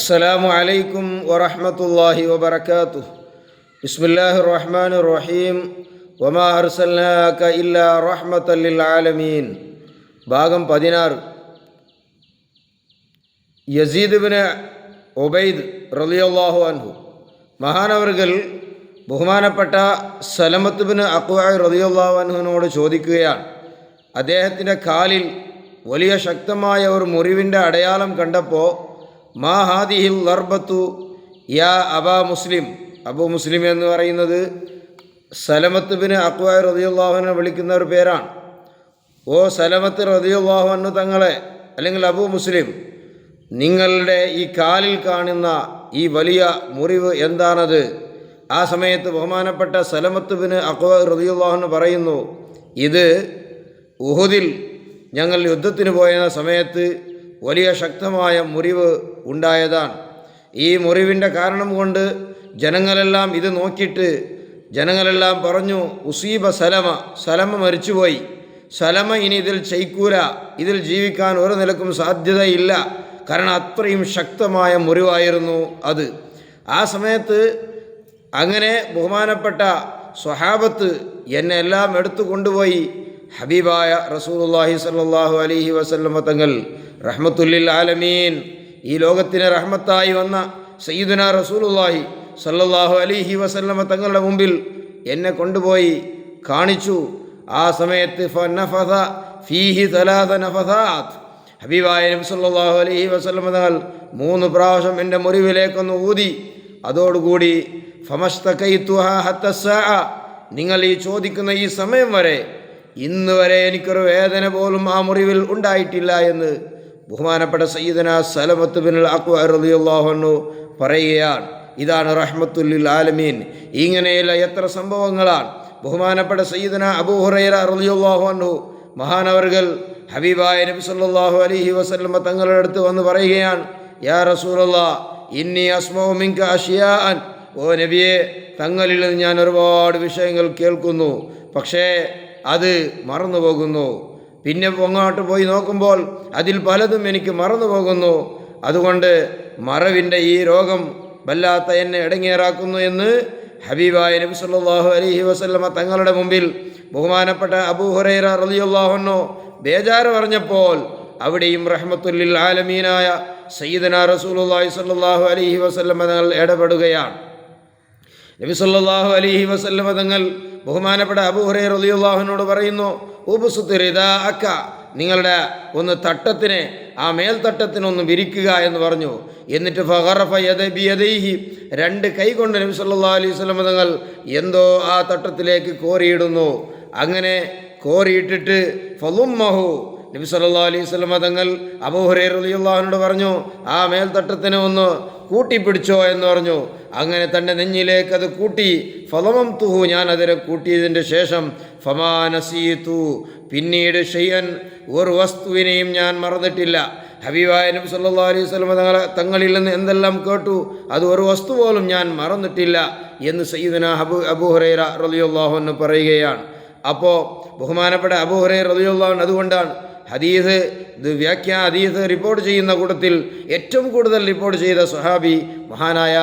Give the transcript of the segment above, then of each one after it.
അസ്സലാമു അലൈക്കും വറഹ്മത്തുള്ളാഹി വബറകാതുഹു. ബിസ്മില്ലാഹിർ റഹ്മാനിർ റഹീം. വമാ അർസൽനാക ഇല്ലാ റഹ്മത്തൽ ലിൽ ആലമീൻ. ഭാഗം 16. യസീദ് ഇബ്നു ഉബൈദ് റളിയല്ലാഹു അൻഹു മഹാനവർകൾ ബഹുമാനപ്പെട്ട സലമത്ത് ഇബ്നു അക്വഅ റളിയല്ലാഹു അൻഹുവിനോട് ചോദിക്കുകയാണ്. അദ്ദേഹത്തിൻ്റെ കാലിൽ വലിയ ശക്തമായ ഒരു മുറിവിൻ്റെ അടയാളം കണ്ടപ്പോൾ മാ ഹാദിഹിൽ ലർബത്തു യാ അബാ മുസ്ലിം. അബൂ മുസ്ലിം എന്ന് പറയുന്നത് സലമത്ത് ബിൻ അക്വഅ റളിയല്ലാഹു അൻഹു വിളിക്കുന്ന ഒരു പേരാണ്. ഓ സലമത്ത് റളിയല്ലാഹു അൻഹു തങ്ങളെ, അല്ലെങ്കിൽ അബൂ മുസ്ലിം, നിങ്ങളുടെ ഈ കാലിൽ കാണുന്ന ഈ വലിയ മുറിവ് എന്താണത്? ആ സമയത്ത് ബഹുമാനപ്പെട്ട സലമത്ത് ബിൻ അക്വഅ റളിയല്ലാഹു അൻഹു പറയുന്നു, ഇത് ഉഹുദിൽ ഞങ്ങൾ യുദ്ധത്തിന് പോയ സമയത്ത് വലിയ ശക്തമായ മുറിവ് ഉണ്ടായതാണ്. ഈ മുറിവിൻ്റെ കാരണം കൊണ്ട് ജനങ്ങളെല്ലാം ഇത് നോക്കിയിട്ട് ജനങ്ങളെല്ലാം പറഞ്ഞു, ഉസീബ സലമ മരിച്ചുപോയി, സലമ ഇനി ഇതിൽ ചെയ്ക്കൂല, ഇതിൽ ജീവിക്കാൻ ഒരു നിലക്കും സാധ്യതയില്ല, കാരണം അത്രയും ശക്തമായ മുറിവായിരുന്നു അത്. ആ സമയത്ത് അങ്ങനെ ബഹുമാനപ്പെട്ട സ്വഹാബത്ത് എന്നെ എല്ലാം എടുത്തു കൊണ്ടുപോയി ഹബീബായ റസൂലുള്ളാഹി സ്വല്ലല്ലാഹു അലൈഹി വസല്ലമ തങ്ങൾ റഹ്മത്തുല്ലിൽ ആലമീൻ, ഈ ലോകത്തിന് റഹ്മത്തായി വന്ന സയ്യിദുനാ റസൂലുള്ളാഹി സ്വല്ലല്ലാഹു അലൈഹി വസല്ലമ തങ്ങളുടെ മുമ്പിൽ എന്നെ കൊണ്ടുപോയി കാണിച്ചു. ആ സമയത്ത് ഫനഫദ ഫീഹി തലാത നഫസാത്ത്, ഹബീബായ നബി സ്വല്ലല്ലാഹു അലൈഹി വസല്ലമ തങ്ങൾ 3 പ്രാവശ്യം എൻ്റെ മുറിവിലേക്കൊന്ന് ഊതി. അതോടുകൂടി ഫമസ്തകൈതുഹാ ഹത്ത സ്സാഅ, നിങ്ങൾ ഈ ചോദിക്കുന്ന ഈ സമയം വരെ, ഇന്ന് വരെ എനിക്കൊരു വേദന പോലും ആ മുറിവിൽ ഉണ്ടായിട്ടില്ല എന്ന് ബഹുമാനപ്പെട്ട സയ്യിദനാ സലമത്ത് ബിൻ അക്വഅ റളിയല്ലാഹു അൻഹു പറയുകയാണ്. ഇതാണ് റഹ്മത്തുൽ ലിൽ ആലമീൻ. ഇങ്ങനെയുള്ള എത്ര സംഭവങ്ങളാണ്. ബഹുമാനപ്പെട്ട സയ്യിദനാ അബൂ ഹുറൈറ റളിയല്ലാഹു അൻഹു മഹാനവർകൾ ഹബീബായ നബി സല്ലല്ലാഹു അലൈഹി വസല്ലമ തങ്ങളുടെ അടുത്ത് വന്ന് പറയുകയാണ്, യാ റസൂലല്ലാഹ് ഇന്നി അസ്മഉ മിൻക അഷ്യാഅൻ, ഓ നബിയെ, തങ്ങളിൽ നിന്ന് ഞാൻ ഒരുപാട് വിഷയങ്ങൾ കേൾക്കുന്നു, പക്ഷേ അത് മറന്നു പോകുന്നു. പിന്നെ അങ്ങോട്ട് പോയി നോക്കുമ്പോൾ അതിൽ പലതും എനിക്ക് മറന്നു പോകുന്നു. അതുകൊണ്ട് മറവിൻ്റെ ഈ രോഗം വല്ലാത്ത എന്നെ ഇടങ്ങേറാക്കുന്നു എന്ന് ഹബീബായ നബി സല്ലല്ലാഹു അലൈഹി വസല്ലമ തങ്ങളുടെ മുമ്പിൽ ബഹുമാനപ്പെട്ട അബൂ ഹുറൈറ റളിയല്ലാഹു അൻഹു ബേജാറ് പറഞ്ഞപ്പോൾ അവിടെയും റഹ്മത്തുൽ ലിൽ ആലമീനായ സയ്യിദനാ റസൂലുള്ളാഹി സ്വല്ലല്ലാഹു അലൈഹി വസല്ലമ തങ്ങൾ ഇടപെടുകയാണ്. നബി സല്ലല്ലാഹു അലൈഹി വസല്ലമ തങ്ങൾ ബഹുമാനപ്പെട്ട അബൂ ഹുറൈറ റളിയല്ലാഹു അൻഹുവോട് പറയുന്നു, ഉബ്സുത് റിദാഅക, നിങ്ങളുടെ ഒന്ന് തട്ടത്തിനെ, ആ മേൽത്തട്ടത്തിനൊന്ന് വിരിക്കുക എന്ന് പറഞ്ഞു. എന്നിട്ട് ഫഗറഫ ബിയദൈഹി, 2 കൈ കൊണ്ട് നബി സല്ലല്ലാഹു അലൈഹി വസല്ലമ തങ്ങൾ എന്തോ ആ തട്ടത്തിലേക്ക് കോരിയിടുന്നു. അങ്ങനെ കോരിയിട്ടിട്ട് ഫളുമ്മഹു, നബി സല്ലല്ലാഹു അലൈഹി വസല്ലമ തങ്ങൾ അബൂ ഹുറൈറ റളിയല്ലാഹു അൻഹുവോട് പറഞ്ഞു, ആ മേൽത്തട്ടത്തിനെ ഒന്ന് കൂട്ടിപ്പിടിച്ചോ എന്ന് പറഞ്ഞു. അങ്ങനെ തൻ്റെ നെഞ്ഞിലേക്ക് അത് കൂട്ടി. ഫളമംതുഹു, ഞാൻ അതിനെ കൂട്ടിയതിൻ്റെ ശേഷം ഫമാ നസീതു, പിന്നീട് ഷൈഅൻ, ഒരു വസ്തുവിനെയും ഞാൻ മറന്നിട്ടില്ല. ഹബീബായ നബി സല്ലല്ലാഹു അലൈഹി വസല്ലമ തങ്ങളിൽ നിന്ന് എന്തെല്ലാം കേട്ടു, അത് ഒരു വസ്തു പോലും ഞാൻ മറന്നിട്ടില്ല എന്ന് സയ്യിദുനാ അബൂ ഹുറൈറ റളിയല്ലാഹു അൻഹു പറയുകയാണ്. അപ്പോൾ ബഹുമാനപ്പെട്ട അബൂ ഹുറൈറ റളിയല്ലാഹു അൻഹു, അതുകൊണ്ടാണ് ഹദീസ് ഹദീസ് റിപ്പോർട്ട് ചെയ്യുന്ന കൂട്ടത്തിൽ ഏറ്റവും കൂടുതൽ റിപ്പോർട്ട് ചെയ്ത സ്വഹാബി മഹാനായ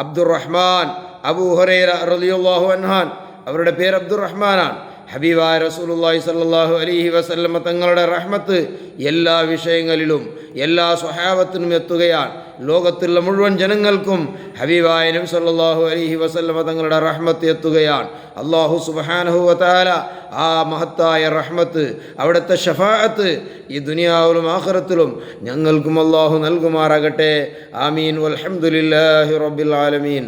അബ്ദുറഹ്മാൻ അബൂ ഹുറൈറ റളിയല്ലാഹു അൻഹു, അവരുടെ പേര് അബ്ദുറഹ്മാനാണ്. ഹബീബായ റസൂലുള്ളാഹി സ്വല്ലല്ലാഹു അലൈഹി വസല്ലമ തങ്ങളുടെ റഹ്മത്ത് എല്ലാ വിഷയങ്ങളിലും എല്ലാ സ്വഹാബത്തിനും എത്തുകയാണ്. ലോകത്തുള്ള മുഴുവൻ ജനങ്ങൾക്കും ഹബീബായ നബി സല്ലല്ലാഹു അലൈഹി വസല്ലമ തങ്ങളുടെ റഹ്മത്ത് എത്തുകയാണ്. അല്ലാഹു സുബ്ഹാനഹു വ തആല ആ മഹത്തായ റഹ്മത്ത്, അവിടുത്തെ ശഫാഅത്ത് ഈ ദുനിയാവിലും ആഖിറത്തിലും ഞങ്ങൾക്കും അല്ലാഹു നൽകുമാറാകട്ടെ. ആമീൻ. വൽഹംദുലില്ലാഹി റബ്ബിൽ ആലമീൻ.